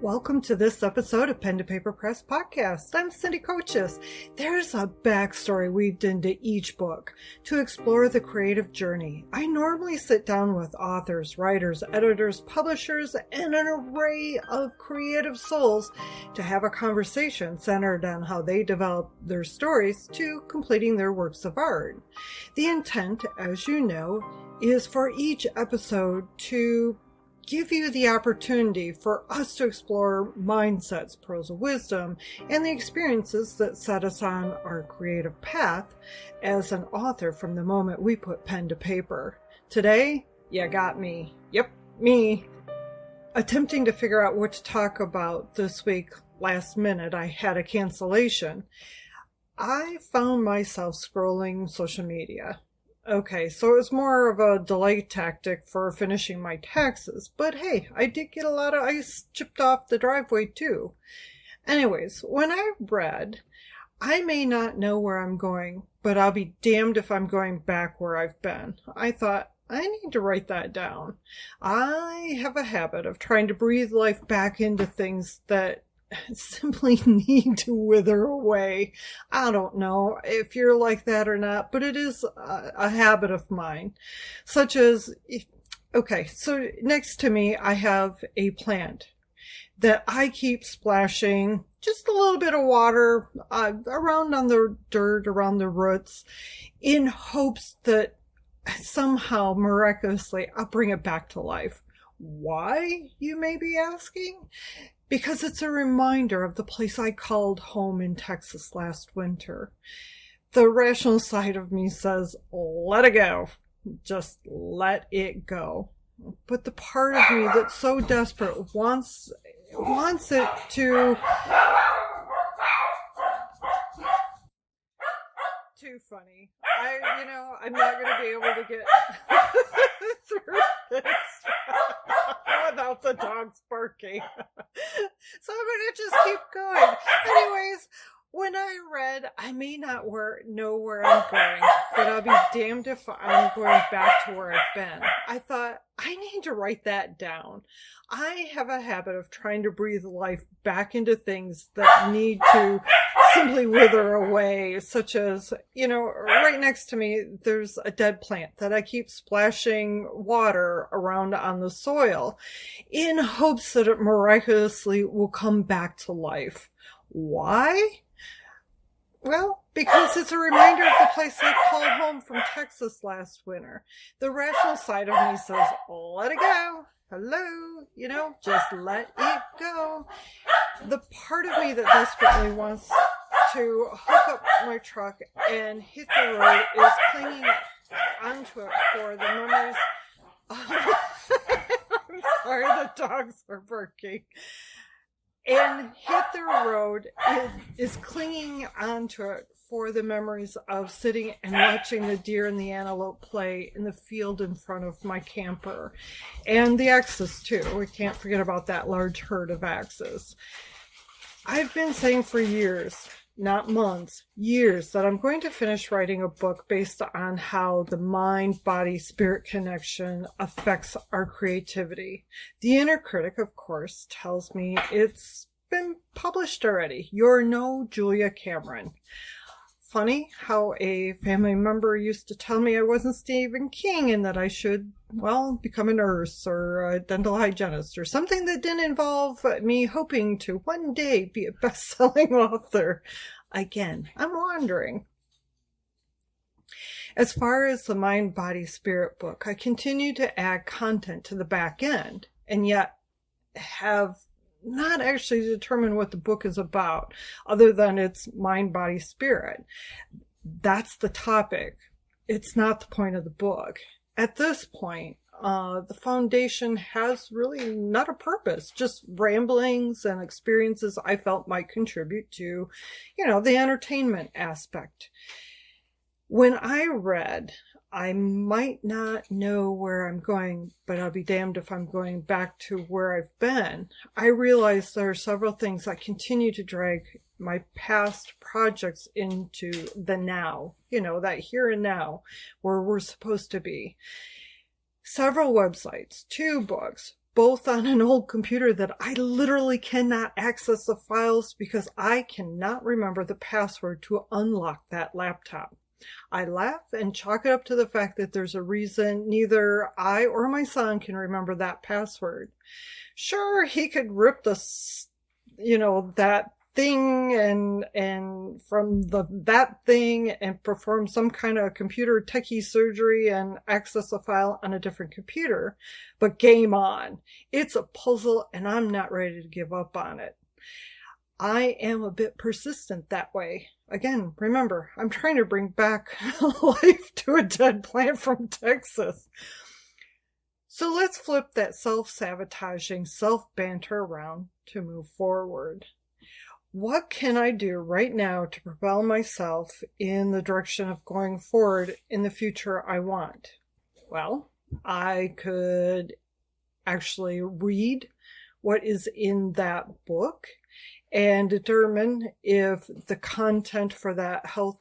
Welcome to this episode of Pen to Paper Press Podcast. I'm Cindy Kochis. There's a backstory weaved into each book to explore the creative journey. I normally sit down with authors, writers, editors, publishers, and an array of creative souls to have a conversation centered on how they develop their stories to completing their works of art. The intent, as you know, is for each episode to give you the opportunity for us to explore mindsets, pearls of wisdom, and the experiences that set us on our creative path as an author from the moment we put pen to paper. Today, you got me. Yep, me. Attempting to figure out what to talk about this week, last minute, I had a cancellation. I found myself scrolling social media. Okay, so it was more of a delay tactic for finishing my taxes, but hey, I did get a lot of ice chipped off the driveway too. Anyways, when I read, I may not know where I'm going, but I'll be damned if I'm going back where I've been. I thought, I need to write that down. I have a habit of trying to breathe life back into things that simply need to wither away. I don't know if you're like that or not, but it is a habit of mine. Such as, okay, so next to me I have a plant that I keep splashing just a little bit of water around on the dirt, around the roots, in hopes that somehow, miraculously, I'll bring it back to life. Why, you may be asking? Because it's a reminder of the place I called home in Texas last winter. The rational side of me says, let it go. Just let it go. But the part of me that's so desperate wants it to... Too funny. I'm not going to be able to get through this without the dogs barking. So I'm going to just keep going. Anyways, when I read, I may not know where I'm going, but I'll be damned if I'm going back to where I've been. I thought, I need to write that down. I have a habit of trying to breathe life back into things that need to simply wither away, such as, right next to me, there's a dead plant that I keep splashing water around on the soil in hopes that it miraculously will come back to life. Why? Well, because it's a reminder of the place I called home from Texas last winter. The rational side of me says, let it go. Hello, just let it go. The part of me that desperately wants to hook up my truck and hit the road is clinging onto it for the memories of... I'm sorry, the dogs are barking. And hit the road is clinging onto it for the memories of sitting and watching the deer and the antelope play in the field in front of my camper. And the axes too. We can't forget about that large herd of axes. I've been saying for years, not months, years, that I'm going to finish writing a book based on how the mind-body-spirit connection affects our creativity. The inner critic, of course, tells me it's been published already. You're no Julia Cameron. Funny how a family member used to tell me I wasn't Stephen King and that I should, become a nurse or a dental hygienist or something that didn't involve me hoping to one day be a best-selling author. Again, I'm wandering. As far as the Mind, Body, Spirit book, I continue to add content to the back end and yet have not actually determined what the book is about, other than it's mind, body, spirit. That's the topic. It's not the point of the book. At this point, the foundation has really not a purpose, just ramblings and experiences I felt might contribute to, the entertainment aspect. When I read, I might not know where I'm going, but I'll be damned if I'm going back to where I've been. I realize there are several things that continue to drag my past projects into the now, that here and now, where we're supposed to be. Several websites, 2 books, both on an old computer that I literally cannot access the files because I cannot remember the password to unlock that laptop. I laugh and chalk it up to the fact that there's a reason neither I or my son can remember that password. Sure, he could rip that thing and from that thing and perform some kind of computer techie surgery and access a file on a different computer. But game on. It's a puzzle and I'm not ready to give up on it. I am a bit persistent that way. Again, remember, I'm trying to bring back life to a dead plant from Texas. So let's flip that self-sabotaging, self-banter around to move forward. What can I do right now to propel myself in the direction of going forward in the future I want? Well, I could actually read what is in that book and determine if the content for that health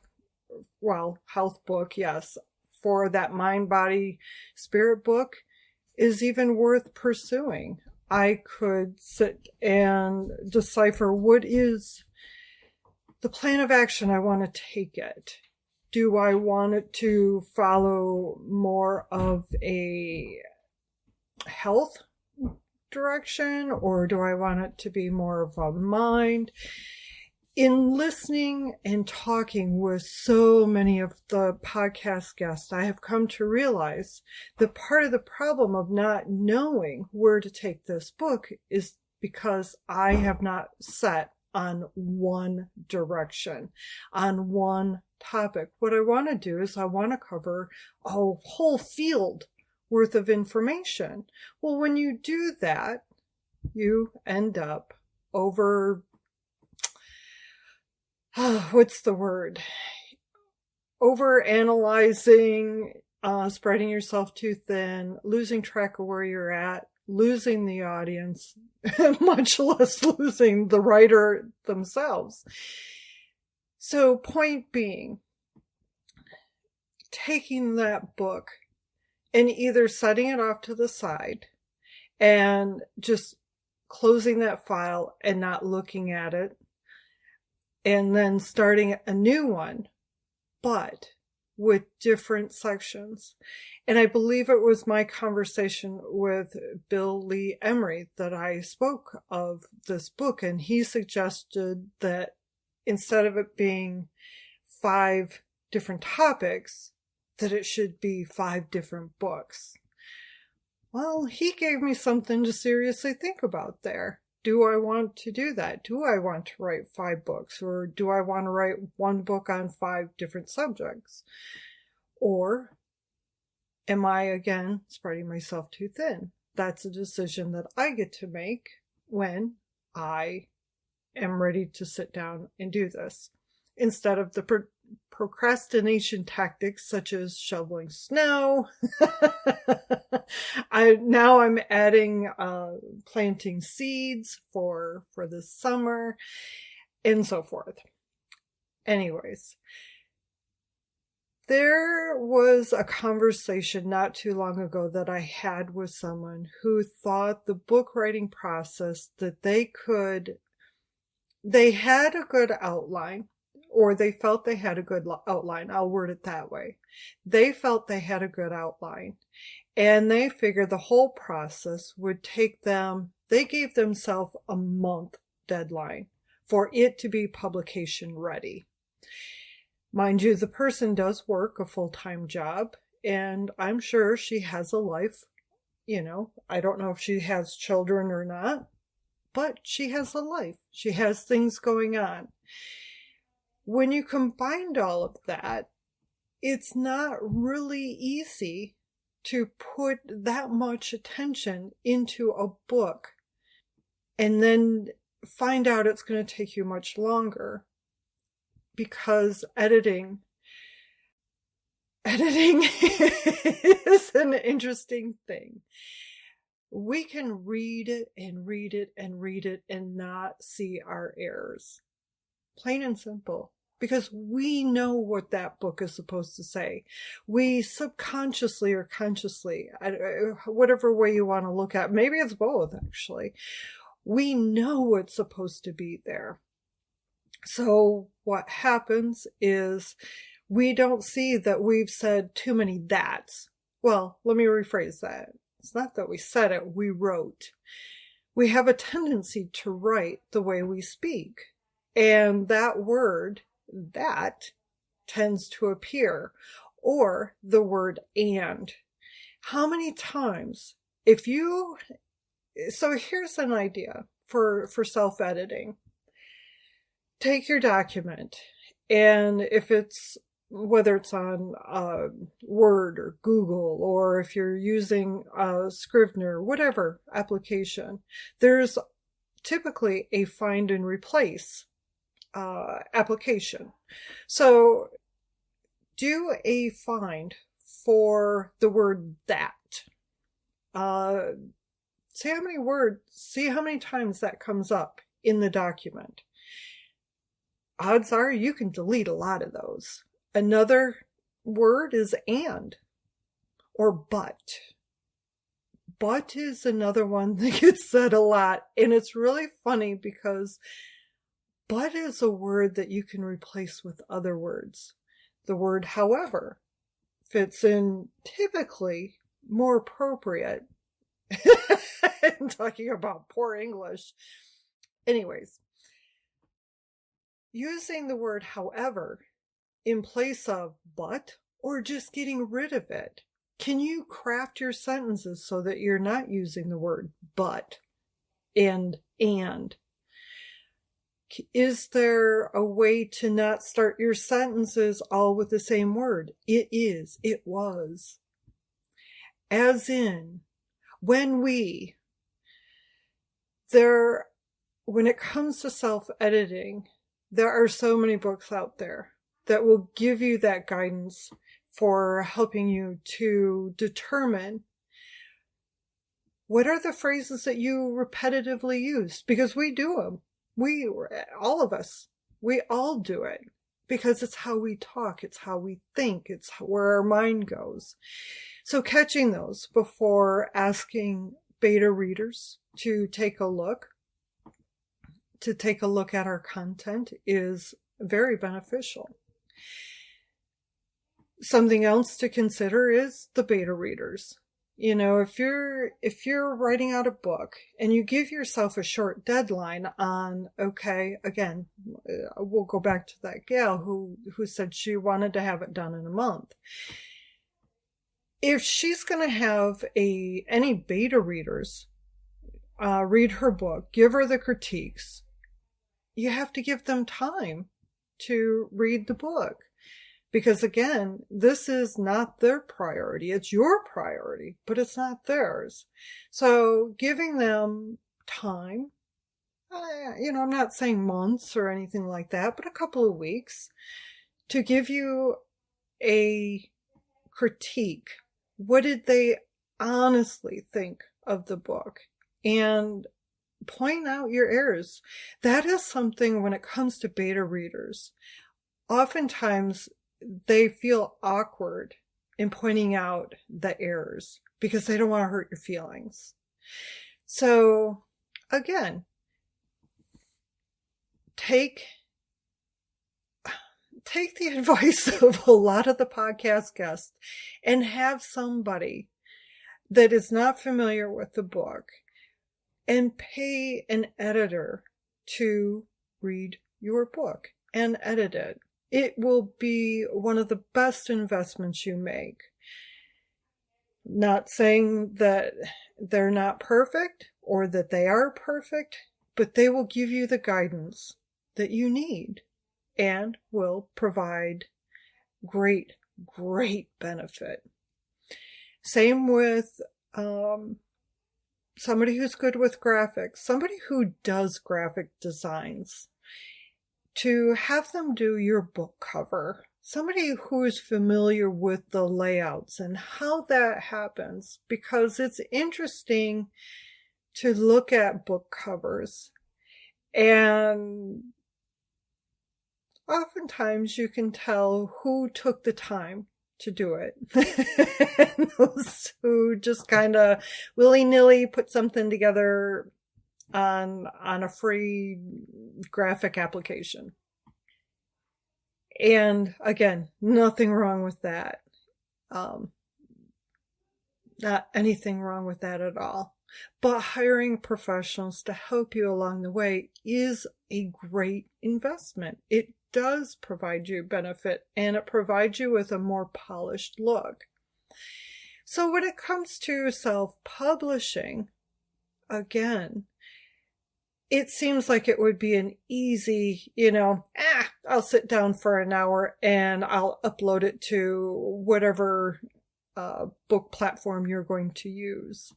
book, yes, for that mind, body, spirit book is even worth pursuing. I could sit and decipher what is the plan of action I want to take it. Do I want it to follow more of a health direction, or do I want it to be more of a mind? In listening and talking with so many of the podcast guests, I have come to realize that part of the problem of not knowing where to take this book is because I have not set on one direction, on one topic. What I want to do is I want to cover a whole field worth of information. Well, when you do that, you end up overanalyzing, spreading yourself too thin, losing track of where you're at, losing the audience, much less losing the writer themselves. So point being, taking that book and either setting it off to the side and just closing that file and not looking at it, and then starting a new one, but with different sections. And I believe it was my conversation with Bill Lee Emery that I spoke of this book, and he suggested that instead of it being 5 different topics, that it should be 5 different books. Well, he gave me something to seriously think about there. Do I want to do that? Do I want to write 5 books? Or do I want to write 1 book on 5 different subjects? Or am I, again, spreading myself too thin? That's a decision that I get to make when I am ready to sit down and do this. Instead of the procrastination tactics such as shoveling snow. I'm adding planting seeds for this summer and so forth. Anyways, there was a conversation not too long ago that I had with someone who thought the book writing process that they had a good outline, or they felt they had a good outline. I'll word it that way. They felt they had a good outline, and they figured the whole process would take them, they gave themselves a month deadline for it to be publication ready. Mind you, the person does work a full-time job, and I'm sure she has a life. I don't know if she has children or not, but she has a life. She has things going on. When you combined all of that, it's not really easy to put that much attention into a book and then find out it's going to take you much longer, because editing is an interesting thing. We can read it and read it and read it and not see our errors. Plain and simple. because we know what that book is supposed to say. We subconsciously or consciously, whatever way you want to look at, maybe it's both actually, we know what's supposed to be there. So what happens is we don't see that we've said too many that's. Well, let me rephrase that. It's not that we said it, we wrote. We have a tendency to write the way we speak. And that word, that, tends to appear. Or the word and. How many times, so here's an idea for self-editing. Take your document, and whether it's on Word or Google, or if you're using Scrivener, whatever application, there's typically a find and replace application. So do a find for the word that. See how many times that comes up in the document. Odds are you can delete a lot of those. Another word is and or but. But is another one that gets said a lot. And it's really funny because but is a word that you can replace with other words. The word however fits in typically more appropriate. I'm talking about poor English. Anyways. Using the word however in place of but, or just getting rid of it. Can you craft your sentences so that you're not using the word but and? Is there a way to not start your sentences all with the same word? It is, it was. As in, when it comes to self-editing, there are so many books out there that will give you that guidance for helping you to determine what are the phrases that you repetitively use, because we do them. All of us, we all do it because it's how we talk. It's how we think. It's where our mind goes. So catching those before asking beta readers to take a look at our content is very beneficial. Something else to consider is the beta readers. You know, if you're writing out a book and you give yourself a short deadline on, okay, again, we'll go back to that gal who said she wanted to have it done in a month. If she's going to have any beta readers read her book, give her the critiques, you have to give them time to read the book. Because again, this is not their priority. It's your priority, but it's not theirs. So giving them time, I'm not saying months or anything like that, but a couple of weeks to give you a critique. What did they honestly think of the book? And point out your errors. That is something when it comes to beta readers. Oftentimes, they feel awkward in pointing out the errors because they don't want to hurt your feelings. So again, take the advice of a lot of the podcast guests and have somebody that is not familiar with the book and pay an editor to read your book and edit it. It will be one of the best investments you make. Not saying that they're not perfect or that they are perfect, but they will give you the guidance that you need and will provide great, great benefit. Same with somebody who's good with graphics, somebody who does graphic designs. To have them do your book cover, somebody who is familiar with the layouts and how that happens, because it's interesting to look at book covers and oftentimes you can tell who took the time to do it. And those who just kind of willy-nilly put something together on a free graphic application. And again, nothing wrong with that. Not anything wrong with that at all. But hiring professionals to help you along the way is a great investment. It does provide you benefit, and it provides you with a more polished look. So when it comes to self-publishing, again, it seems like it would be an easy, I'll sit down for an hour and I'll upload it to whatever book platform you're going to use.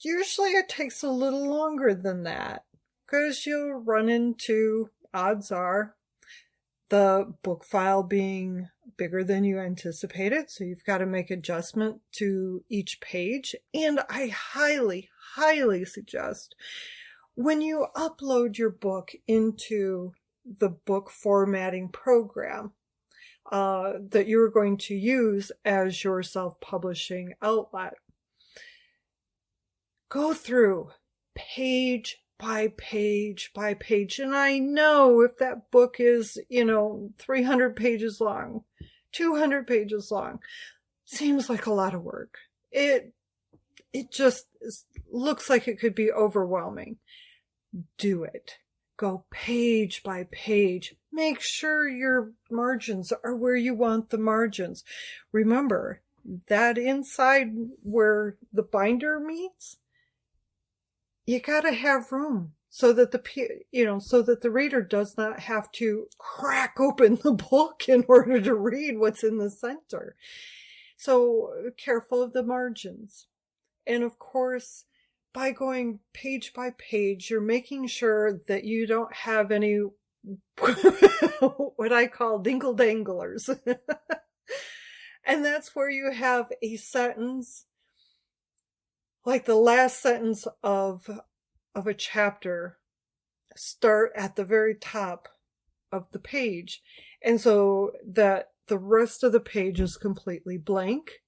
Usually it takes a little longer than that, because you'll run into, odds are, the book file being bigger than you anticipated, so you've got to make adjustment to each page. And I highly, highly suggest when you upload your book into the book formatting program that you're going to use as your self-publishing outlet, go through page by page by page. And I know if that book is, 300 pages long, 200 pages long, seems like a lot of work. It just looks like it could be overwhelming. Do it. Go page by page. Make sure your margins are where you want the margins. Remember, that inside where the binder meets, you gotta have room so that the reader does not have to crack open the book in order to read what's in the center. So careful of the margins. And of course, by going page by page, you're making sure that you don't have any what I call dingle-danglers. And that's where you have a sentence, like the last sentence of a chapter, start at the very top of the page. And so that the rest of the page is completely blank.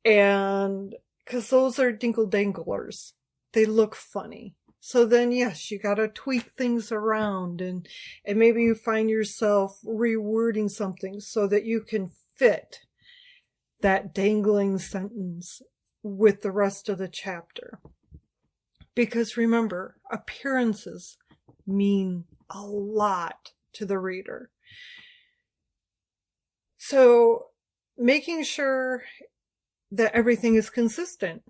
And because those are dingle-danglers, they look funny. So then, yes, you got to tweak things around, and maybe you find yourself rewording something so that you can fit that dangling sentence with the rest of the chapter. Because remember, appearances mean a lot to the reader. So making sure that everything is consistent,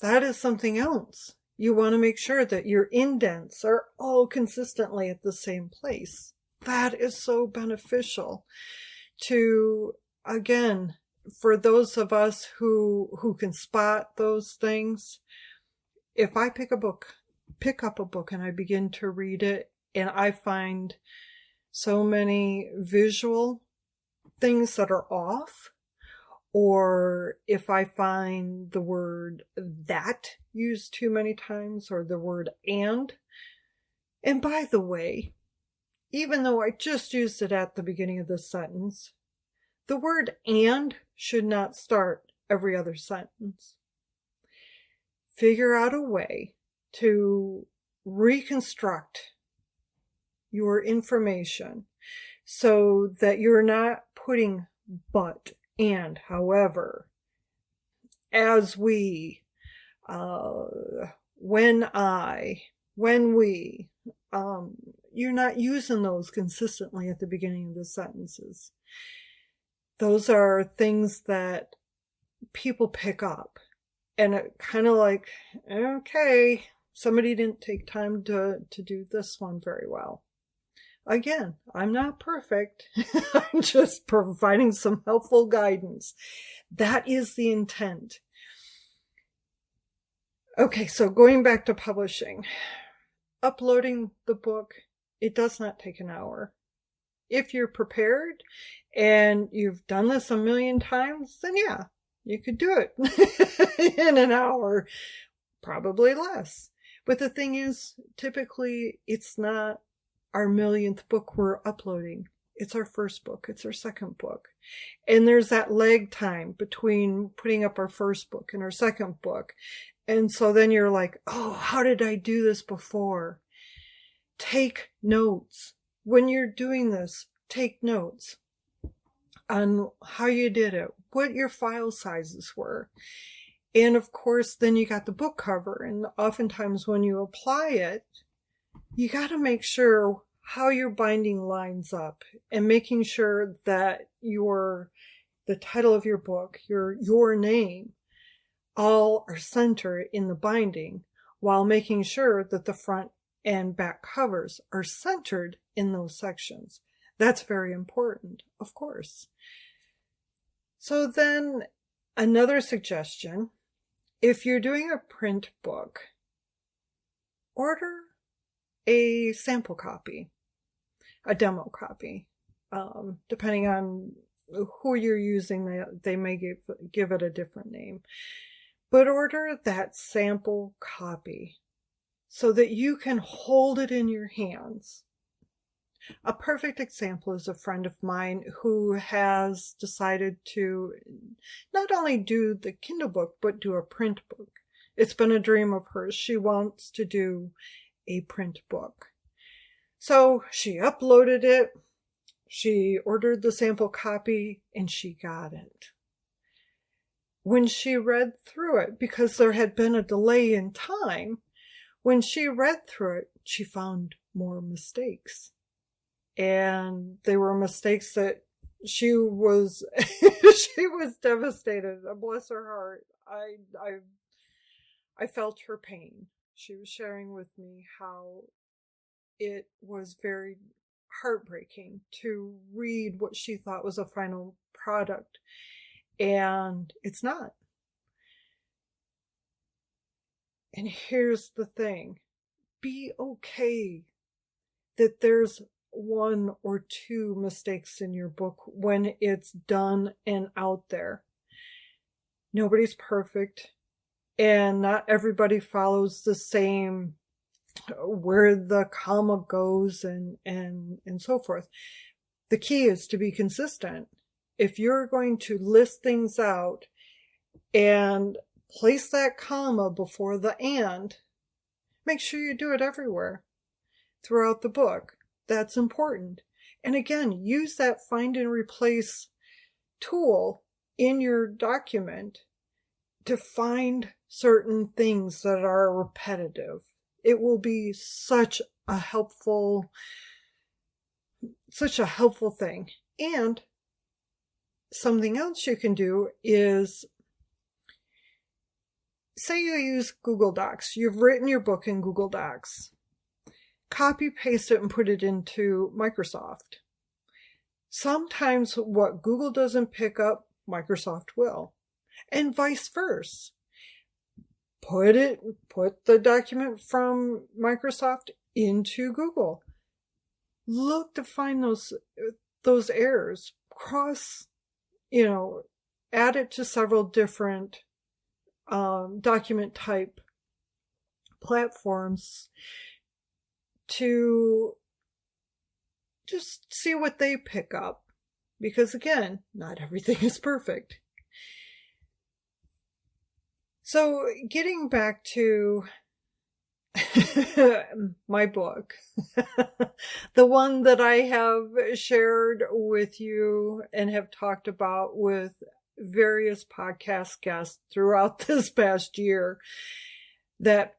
that is something else. You want to make sure that your indents are all consistently at the same place. That is so beneficial to, again, for those of us who can spot those things. If I pick up a book and I begin to read it, and I find so many visual things that are off, or if I find the word that used too many times, or the word and by the way, even though I just used it at the beginning of the sentence, the word and should not start every other sentence. Figure out a way to reconstruct your information so that you're not putting but, and, however, as we, when I, when we, you're not using those consistently at the beginning of the sentences. Those are things that people pick up. And it kind of like, okay, somebody didn't take time to do this one very well. Again, I'm not perfect. I'm just providing some helpful guidance. That is the intent. Okay, so going back to publishing. Uploading the book, it does not take an hour. If you're prepared and you've done this a million times, then yeah, you could do it in an hour, probably less. But the thing is, typically it's not our millionth book we're uploading. It's our first book. It's our second book. And there's that lag time between putting up our first book and our second book. And so then you're like, oh, how did I do this before? Take notes. When you're doing this, take notes on how you did it, what your file sizes were. And of course, then you got the book cover. And oftentimes when you apply it, you got to make sure how your binding lines up and making sure that the title of your book, your name, all are centered in the binding, while making sure that the front and back covers are centered in those sections. That's very important, of course. So then another suggestion, if you're doing a print book, order a sample copy, a demo copy. Depending on who you're using, they may give it a different name. But order that sample copy so that you can hold it in your hands. A perfect example is a friend of mine who has decided to not only do the Kindle book, but do a print book. It's been a dream of hers. She wants to do a print book. So she uploaded it, she ordered the sample copy, and she got it. When she read through it, because there had been a delay in time, when she read through it, she found more mistakes. And they were mistakes that she was she was devastated. Bless her heart. I felt her pain. She was sharing with me how it was very heartbreaking to read what she thought was a final product, and it's not. And here's the thing. Be okay that there's one or two mistakes in your book when it's done and out there. Nobody's perfect, and not everybody follows the same where the comma goes and so forth. The key is to be consistent. If you're going to list things out and place that comma before the and, make sure you do it everywhere throughout the book. That's important. And again, use that find and replace tool in your document to find certain things that are repetitive. It will be such a helpful thing. And something else you can do is, say you use Google Docs. You've written your book in Google Docs. Copy, paste it, and put it into Microsoft. Sometimes what Google doesn't pick up, Microsoft will. And vice versa. Put the document from Microsoft into Google. Look to find those errors. Add it to several different document type platforms to just see what they pick up. Because again, not everything is perfect. So getting back to my book, the one that I have shared with you and have talked about with various podcast guests throughout this past year, the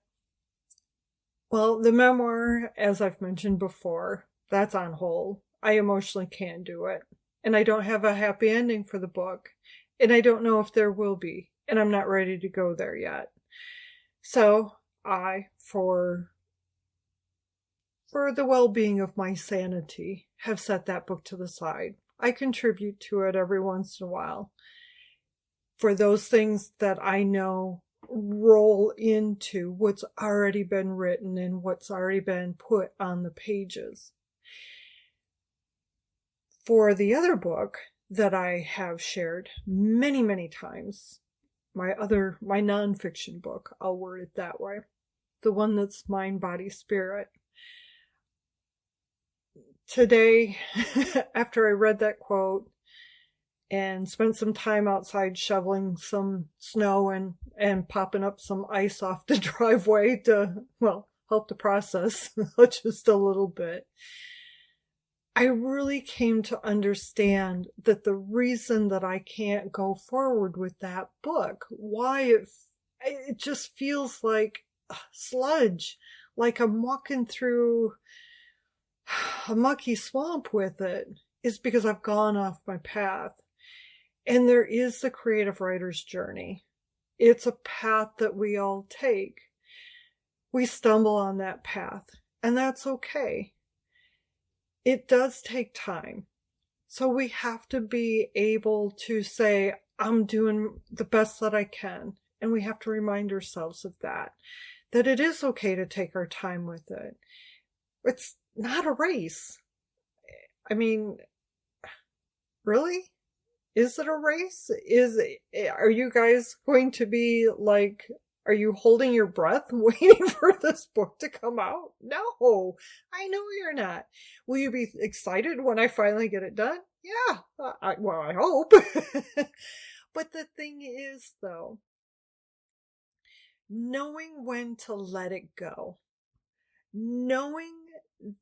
memoir, as I've mentioned before, that's on hold. I emotionally can't do it. And I don't have a happy ending for the book. And I don't know if there will be. And I'm not ready to go there yet. So for the well-being of my sanity, have set that book to the side. I contribute to it every once in a while. For those things that I know roll into what's already been written and what's already been put on the pages. For the other book that I have shared many, many times, my nonfiction book, I'll word it that way, the one that's mind, body, spirit, today, after I read that quote and spent some time outside shoveling some snow and popping up some ice off the driveway to, well, help the process just a little bit, I really came to understand that the reason that I can't go forward with that book, why it just feels like sludge, like I'm walking through a mucky swamp with it, is because I've gone off my path. And there is the creative writer's journey. It's a path that we all take. We stumble on that path, and that's okay. It does take time. So we have to be able to say, I'm doing the best that I can. And we have to remind ourselves of that it is okay to take our time with it. It's not a race. I mean, really? Is it a race? Are you guys going to be like, are you holding your breath waiting for this book to come out? No, I know you're not. Will you be excited when I finally get it done? Yeah, I hope. But the thing is, though, knowing when to let it go, knowing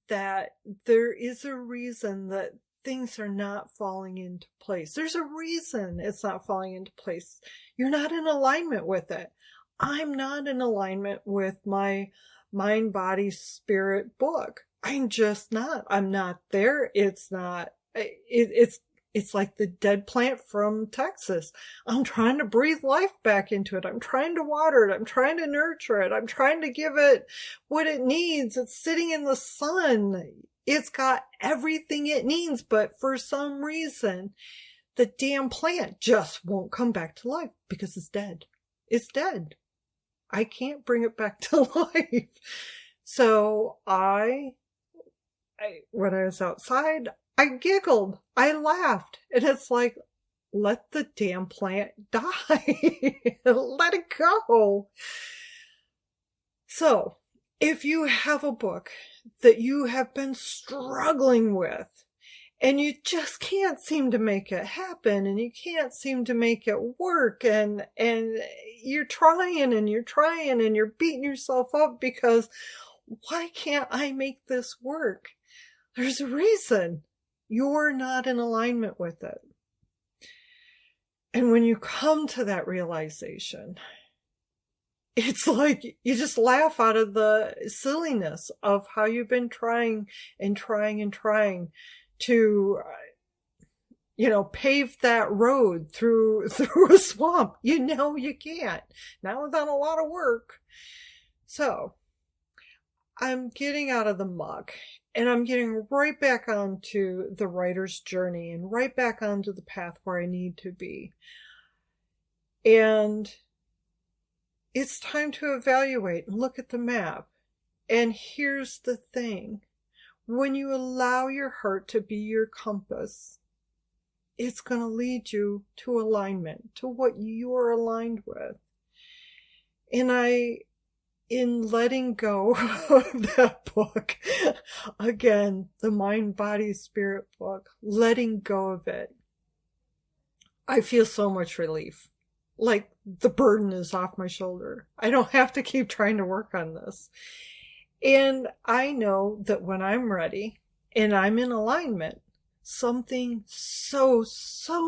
that there is a reason that things are not falling into place. There's a reason it's not falling into place. You're not in alignment with it. I'm not in alignment with my mind, body, spirit book. I'm just not. I'm not there. It's not. It's like the dead plant from Texas. I'm trying to breathe life back into it. I'm trying to water it. I'm trying to nurture it. I'm trying to give it what it needs. It's sitting in the sun. It's got everything it needs, but for some reason, the damn plant just won't come back to life because it's dead. It's dead. I can't bring it back to life. So when I was outside, I giggled. I laughed. And it's like, let the damn plant die. Let it go. So, if you have a book that you have been struggling with and you just can't seem to make it happen and you can't seem to make it work and you're trying and you're beating yourself up because why can't I make this work? There's a reason. You're not in alignment with it. And when you come to that realization, it's like you just laugh out of the silliness of how you've been trying to, pave that road through a swamp. You know you can't. Not without a lot of work. So, I'm getting out of the muck and I'm getting right back onto the writer's journey and right back onto the path where I need to be. And it's time to evaluate and look at the map. And here's the thing. When you allow your heart to be your compass, it's going to lead you to alignment, to what you're aligned with. And in letting go of that book, again, the mind, body, spirit book, letting go of it, I feel so much relief. Like the burden is off my shoulder. I don't have to keep trying to work on this. And I know that when I'm ready and I'm in alignment, something so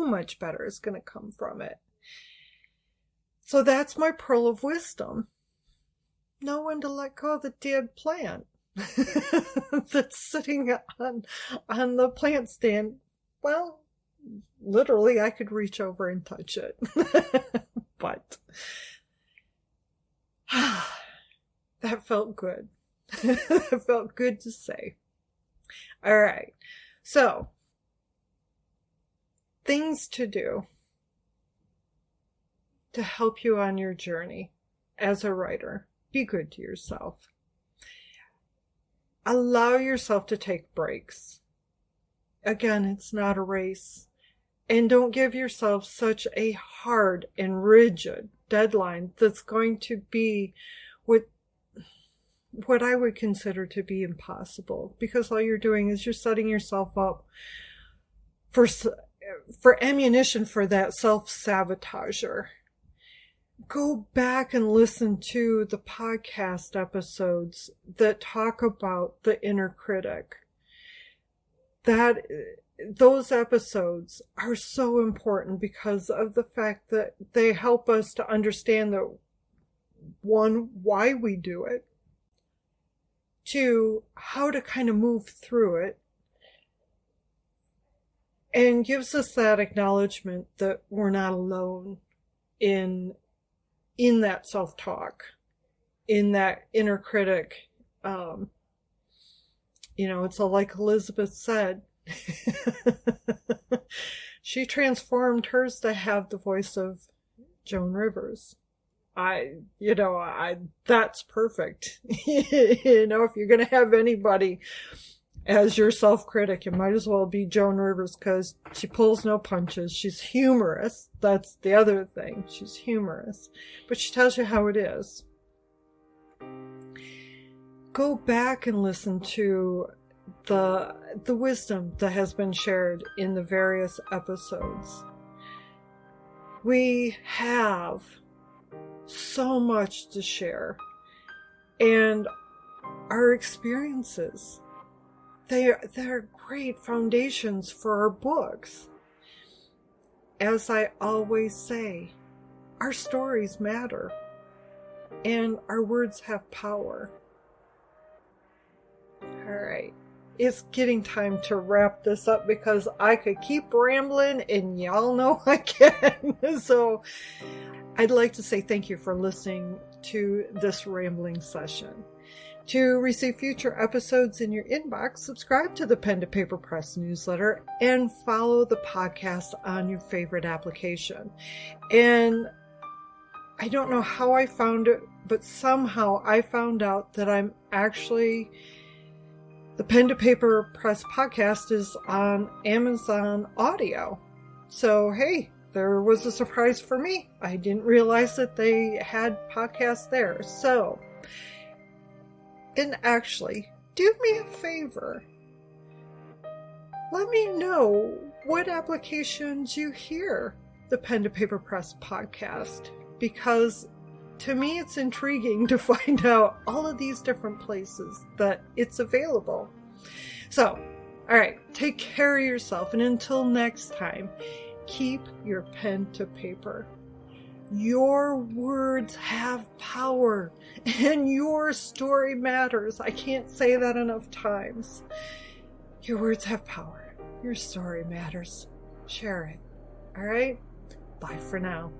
much better is going to come from it. So that's my pearl of wisdom. Know when to let go of the dead plant that's sitting on the plant stand. Well, literally, I could reach over and touch it. But that felt good. It felt good to say. All right. So, things to do to help you on your journey as a writer. Be good to yourself. Allow yourself to take breaks. Again, it's not a race. And don't give yourself such a hard and rigid deadline that's going to be what I would consider to be impossible, because all you're doing is you're setting yourself up for ammunition for that self-sabotager. Go back and listen to the podcast episodes that talk about the inner critic. Those episodes are so important because of the fact that they help us to understand that, one, why we do it, two, how to kind of move through it, and gives us that acknowledgement that we're not alone in that self-talk, in that inner critic. It's like Elizabeth said, she transformed hers to have the voice of Joan Rivers. That's perfect. If you're going to have anybody as your self-critic, it might as well be Joan Rivers, because she pulls no punches. She's humorous. That's the other thing. She's humorous. But she tells you how it is. Go back and listen to the wisdom that has been shared in the various episodes. We have so much to share. And our experiences, they're great foundations for our books. As I always say, our stories matter, and our words have power. All right, it's getting time to wrap this up because I could keep rambling, and y'all know I can. So I'd like to say thank you for listening to this rambling session. To receive future episodes in your inbox, subscribe to the Pen to Paper Press newsletter and follow the podcast on your favorite application. And I don't know how I found it, but somehow I found out that the Pen to Paper Press podcast is on Amazon Audio. So, hey, there was a surprise for me. I didn't realize that they had podcasts there. So, and actually, do me a favor. Let me know what applications you hear the Pen to Paper Press podcast, because to me it's intriguing to find out all of these different places that it's available. So, all right, take care of yourself, and until next time, keep your pen to paper. Your words have power, and your story matters. I can't say that enough times. Your words have power. Your story matters. Share it. All right? Bye for now.